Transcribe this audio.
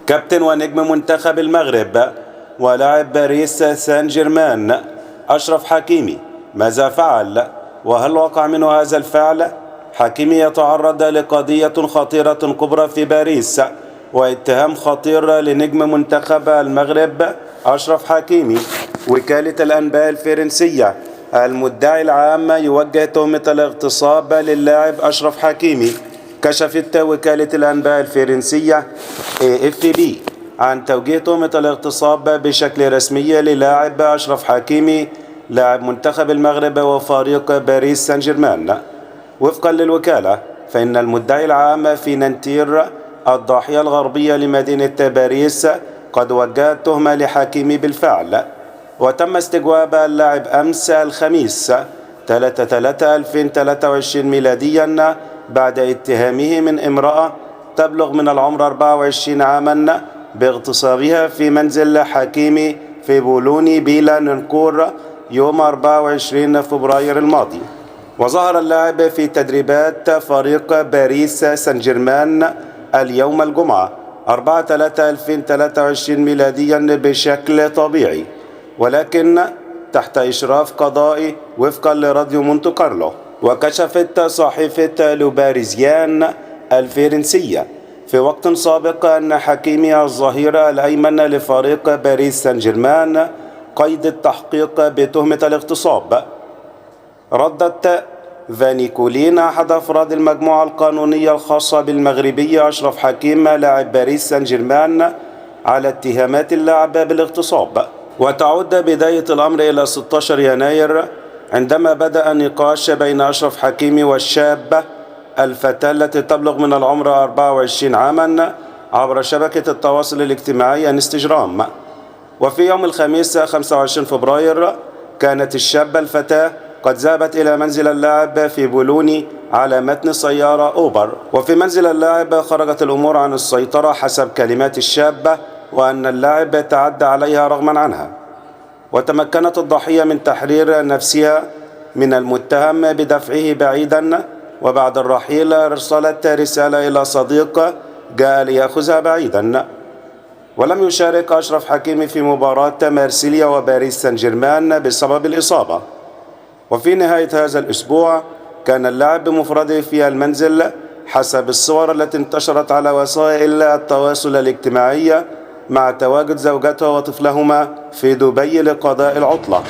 كابتن ونجم منتخب المغرب ولاعب باريس سان جيرمان أشرف حكيمي ماذا فعل؟ وهل وقع منه هذا الفعل؟ حكيمي يتعرض لقضية خطيرة كبرى في باريس واتهام خطير لنجم منتخب المغرب أشرف حكيمي. وكالة الأنباء الفرنسية المدعي العام يوجه تهمة الاغتصاب للاعب أشرف حكيمي. كشفت وكالة الأنباء الفرنسية AFP عن توجيه تهمة الاغتصاب بشكل رسمي للاعب أشرف حكيمي لاعب منتخب المغرب وفريق باريس سان جيرمان. وفقا للوكالة فإن المدعي العام في نانتير الضاحية الغربية لمدينة باريس قد وجه التهمة لحكيمي بالفعل، وتم استجواب اللاعب أمس الخميس 3/3/2023 ميلاديا بعد اتهامه من امرأة تبلغ من العمر 24 عاما باغتصابها في منزل حكيمي في بولوني بيلا ننكور يوم 24 فبراير الماضي. وظهر اللاعب في تدريبات فريق باريس سان جيرمان اليوم الجمعة 4/3/2023 ميلاديا بشكل طبيعي، ولكن تحت إشراف قضائي وفقا لراديو مونte كارلو. وكشفت صحيفة لوباريزيان الفرنسية في وقت سابق أن حكيمي الظهير الأيمن لفريق باريس سان جيرمان قيد التحقيق بتهمة الاغتصاب. ردت فانيكولين أحد أفراد المجموعة القانونية الخاصة بالمغربي أشرف حكيم لاعب باريس سان جيرمان على اتهامات اللاعب بالاغتصاب. وتعود بداية الأمر إلى 16 يناير عندما بدأ النقاش بين أشرف حكيمي والشابة الفتاة التي تبلغ من العمر 24 عاما عبر شبكة التواصل الاجتماعي انستجرام. وفي يوم الخميس 25 فبراير كانت الشابة الفتاة قد ذهبت إلى منزل اللاعب في بولوني على متن سيارة أوبر، وفي منزل اللاعب خرجت الأمور عن السيطرة حسب كلمات الشابة، وأن اللاعب تعدى عليها رغما عنها. وتمكنت الضحية من تحرير نفسها من المتهم بدفعه بعيدا، وبعد الرحيل أرسلت رسالة إلى صديق جاء ليأخذها بعيدا. ولم يشارك أشرف حكيمي في مباراة مارسيليا وباريس سان جيرمان بسبب الإصابة. وفي نهاية هذا الأسبوع كان اللاعب بمفرده في المنزل حسب الصور التي انتشرت على وسائل التواصل الاجتماعي مع تواجد زوجته وطفلهما في دبي لقضاء العطلة.